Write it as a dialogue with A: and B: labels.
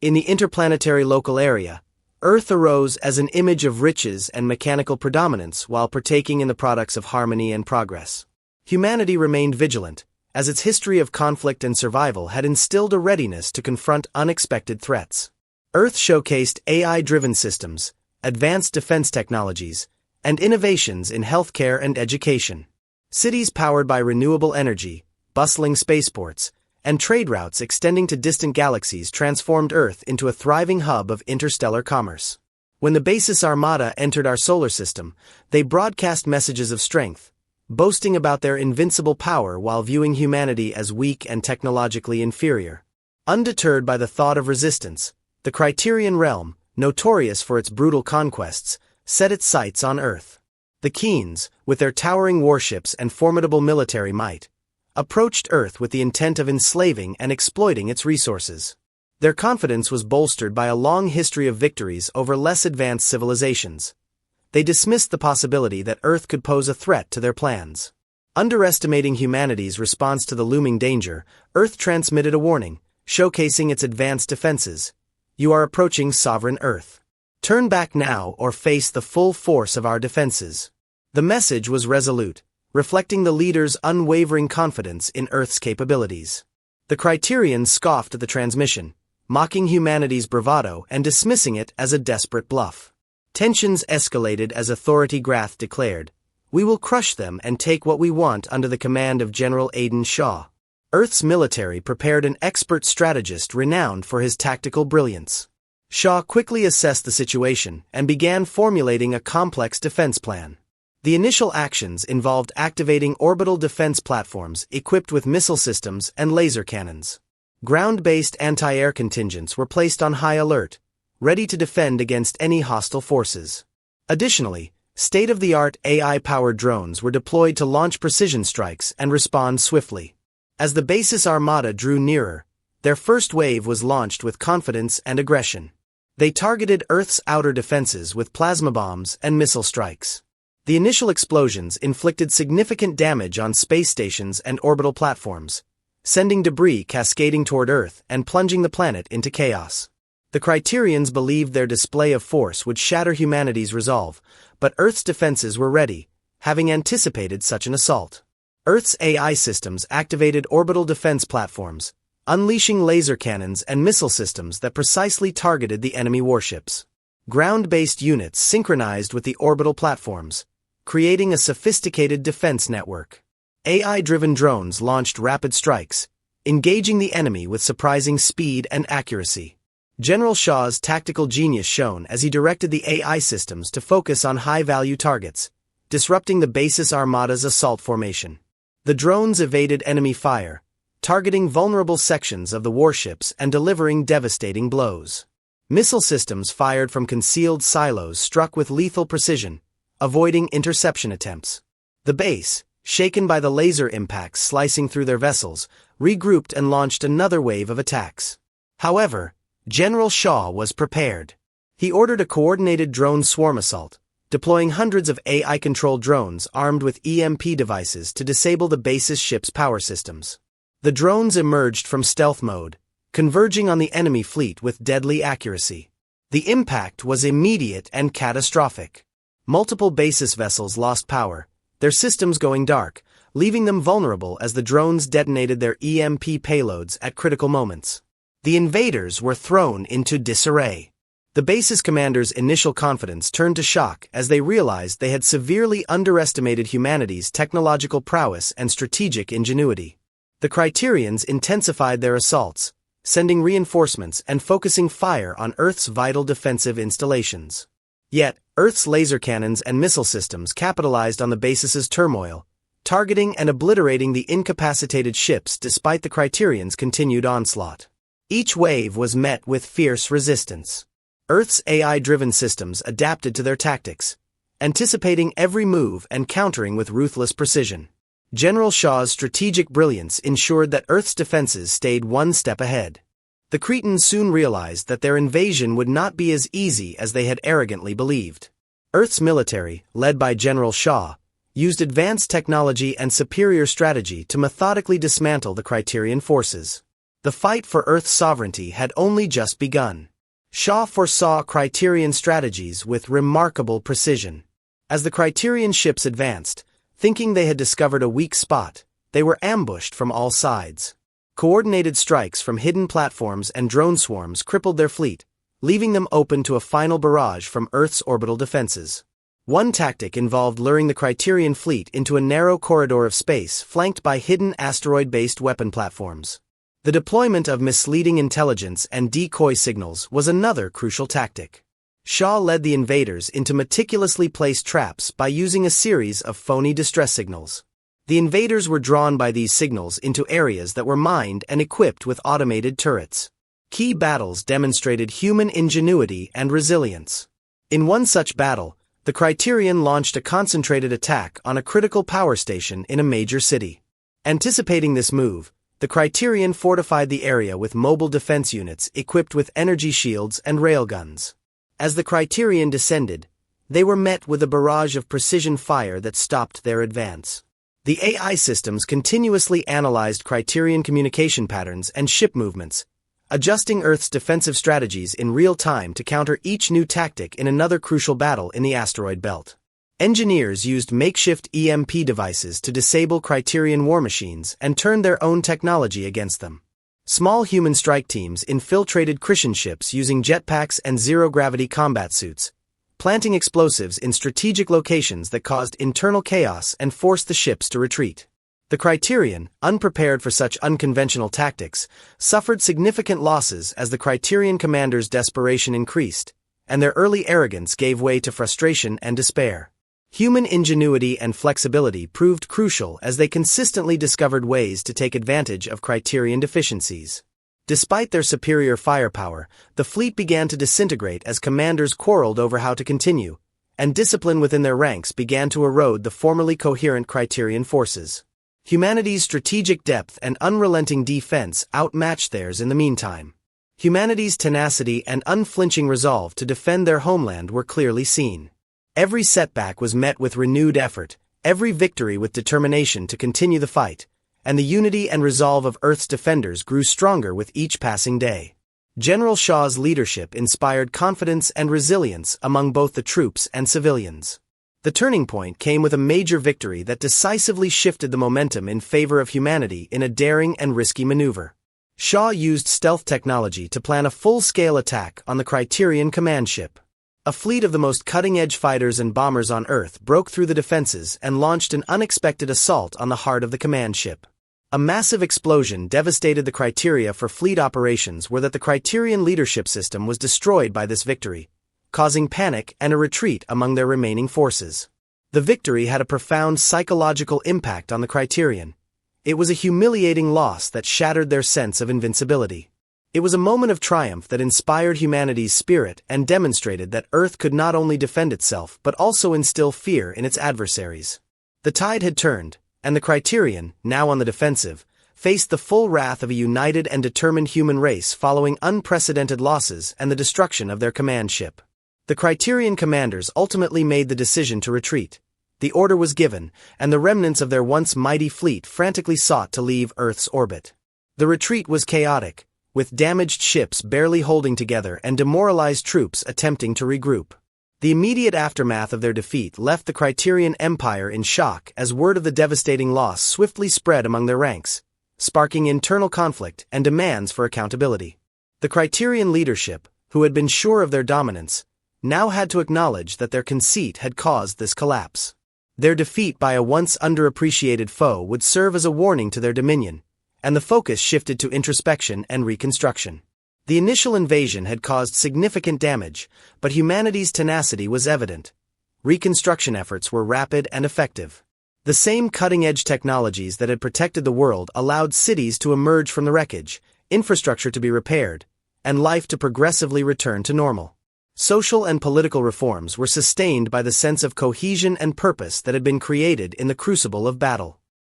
A: In the interplanetary local area, Earth arose as an image of riches and mechanical predominance while partaking in the products of harmony and progress. Humanity remained vigilant, as its history of conflict and survival had instilled a readiness to confront unexpected threats. Earth showcased AI-driven systems, advanced defense technologies, and innovations in healthcare and education. Cities powered by renewable energy, bustling spaceports, and trade routes extending to distant galaxies transformed Earth into a thriving hub of interstellar commerce. When the Basis Armada entered our solar system, they broadcast messages of strength, boasting about their invincible power while viewing humanity as weak and technologically inferior. Undeterred by the thought of resistance, the Criterion realm, notorious for its brutal conquests, set its sights on Earth. The Keens, with their towering warships and formidable military might, approached Earth with the intent of enslaving and exploiting its resources. Their confidence was bolstered by a long history of victories over less advanced civilizations. They dismissed the possibility that Earth could pose a threat to their plans. Underestimating humanity's response to the looming danger, Earth transmitted a warning, showcasing its advanced defenses. You are approaching sovereign Earth. Turn back now or face the full force of our defenses. The message was resolute, reflecting the leader's unwavering confidence in Earth's capabilities. The Criterion scoffed at the transmission, mocking humanity's bravado and dismissing it as a desperate bluff. Tensions escalated as Authority Grath declared, "We will crush them and take what we want under the command of General Aiden Shaw." Earth's military prepared an expert strategist renowned for his tactical brilliance. Shaw quickly assessed the situation and began formulating a complex defense plan. The initial actions involved activating orbital defense platforms equipped with missile systems and laser cannons. Ground-based anti-air contingents were placed on high alert, ready to defend against any hostile forces. Additionally, state-of-the-art AI-powered drones were deployed to launch precision strikes and respond swiftly. As the Basis Armada drew nearer, their first wave was launched with confidence and aggression. They targeted Earth's outer defenses with plasma bombs and missile strikes. The initial explosions inflicted significant damage on space stations and orbital platforms, sending debris cascading toward Earth and plunging the planet into chaos. The Criterions believed their display of force would shatter humanity's resolve, but Earth's defenses were ready, having anticipated such an assault. Earth's AI systems activated orbital defense platforms, unleashing laser cannons and missile systems that precisely targeted the enemy warships. Ground-based units synchronized with the orbital platforms, creating a sophisticated defense network. AI-driven drones launched rapid strikes, engaging the enemy with surprising speed and accuracy. General Shaw's tactical genius shone as he directed the AI systems to focus on high-value targets, disrupting the Basis Armada's assault formation. The drones evaded enemy fire, targeting vulnerable sections of the warships and delivering devastating blows. Missile systems fired from concealed silos struck with lethal precision, avoiding interception attempts. The base, shaken by the laser impacts slicing through their vessels, regrouped and launched another wave of attacks. However, General Shaw was prepared. He ordered a coordinated drone swarm assault, deploying hundreds of AI-controlled drones armed with EMP devices to disable the base's ship's power systems. The drones emerged from stealth mode, converging on the enemy fleet with deadly accuracy. The impact was immediate and catastrophic. Multiple basis vessels lost power, their systems going dark, leaving them vulnerable as the drones detonated their EMP payloads at critical moments. The invaders were thrown into disarray. The base's commanders' initial confidence turned to shock as they realized they had severely underestimated humanity's technological prowess and strategic ingenuity. The Criterions intensified their assaults, sending reinforcements and focusing fire on Earth's vital defensive installations. Yet, Earth's laser cannons and missile systems capitalized on the basis's turmoil, targeting and obliterating the incapacitated ships despite the Criterion's continued onslaught. Each wave was met with fierce resistance. Earth's AI-driven systems adapted to their tactics, anticipating every move and countering with ruthless precision. General Shaw's strategic brilliance ensured that Earth's defenses stayed one step ahead. The Cretans soon realized that their invasion would not be as easy as they had arrogantly believed. Earth's military, led by General Shaw, used advanced technology and superior strategy to methodically dismantle the Criterion forces. The fight for Earth's sovereignty had only just begun. Shaw foresaw Criterion strategies with remarkable precision. As the Criterion ships advanced, thinking they had discovered a weak spot, they were ambushed from all sides. Coordinated strikes from hidden platforms and drone swarms crippled their fleet, leaving them open to a final barrage from Earth's orbital defenses. One tactic involved luring the Criterion fleet into a narrow corridor of space flanked by hidden asteroid-based weapon platforms. The deployment of misleading intelligence and decoy signals was another crucial tactic. Shaw led the invaders into meticulously placed traps by using a series of phony distress signals. The invaders were drawn by these signals into areas that were mined and equipped with automated turrets. Key battles demonstrated human ingenuity and resilience. In one such battle, the Criterion launched a concentrated attack on a critical power station in a major city. Anticipating this move, the Criterion fortified the area with mobile defense units equipped with energy shields and railguns. As the Criterion descended, they were met with a barrage of precision fire that stopped their advance. The AI systems continuously analyzed Criterion communication patterns and ship movements, adjusting Earth's defensive strategies in real time to counter each new tactic in another crucial battle in the asteroid belt. Engineers used makeshift EMP devices to disable Criterion war machines and turn their own technology against them. Small human strike teams infiltrated Christian ships using jetpacks and zero-gravity combat suits, planting explosives in strategic locations that caused internal chaos and forced the ships to retreat. The Criterion, unprepared for such unconventional tactics, suffered significant losses as the Criterion commanders' desperation increased, and their early arrogance gave way to frustration and despair. Human ingenuity and flexibility proved crucial as they consistently discovered ways to take advantage of Criterion deficiencies. Despite their superior firepower, the fleet began to disintegrate as commanders quarreled over how to continue, and discipline within their ranks began to erode the formerly coherent Criterion forces. Humanity's strategic depth and unrelenting defense outmatched theirs in the meantime. Humanity's tenacity and unflinching resolve to defend their homeland were clearly seen. Every setback was met with renewed effort, every victory with determination to continue the fight, and the unity and resolve of Earth's defenders grew stronger with each passing day. General Shaw's leadership inspired confidence and resilience among both the troops and civilians. The turning point came with a major victory that decisively shifted the momentum in favor of humanity in a daring and risky maneuver. Shaw used stealth technology to plan a full-scale attack on the Criterion command ship. A fleet of the most cutting-edge fighters and bombers on Earth broke through the defenses and launched an unexpected assault on the heart of the command ship. A massive explosion devastated the criteria for fleet operations were that the Criterion leadership system was destroyed by this victory, causing panic and a retreat among their remaining forces. The victory had a profound psychological impact on the Criterion. It was a humiliating loss that shattered their sense of invincibility. It was a moment of triumph that inspired humanity's spirit and demonstrated that Earth could not only defend itself but also instill fear in its adversaries. The tide had turned, and the Criterion, now on the defensive, faced the full wrath of a united and determined human race following unprecedented losses and the destruction of their command ship. The Criterion commanders ultimately made the decision to retreat. The order was given, and the remnants of their once mighty fleet frantically sought to leave Earth's orbit. The retreat was chaotic, with damaged ships barely holding together and demoralized troops attempting to regroup. The immediate aftermath of their defeat left the Criterion Empire in shock as word of the devastating loss swiftly spread among their ranks, sparking internal conflict and demands for accountability. The Criterion leadership, who had been sure of their dominance, now had to acknowledge that their conceit had caused this collapse. Their defeat by a once underappreciated foe would serve as a warning to their dominion, and the focus shifted to introspection and reconstruction. The initial invasion had caused significant damage, but humanity's tenacity was evident. Reconstruction efforts were rapid and effective. The same cutting-edge technologies that had protected the world allowed cities to emerge from the wreckage, infrastructure to be repaired, and life to progressively return to normal. Social and political reforms were sustained by the sense of cohesion and purpose that had been created in the crucible of battle.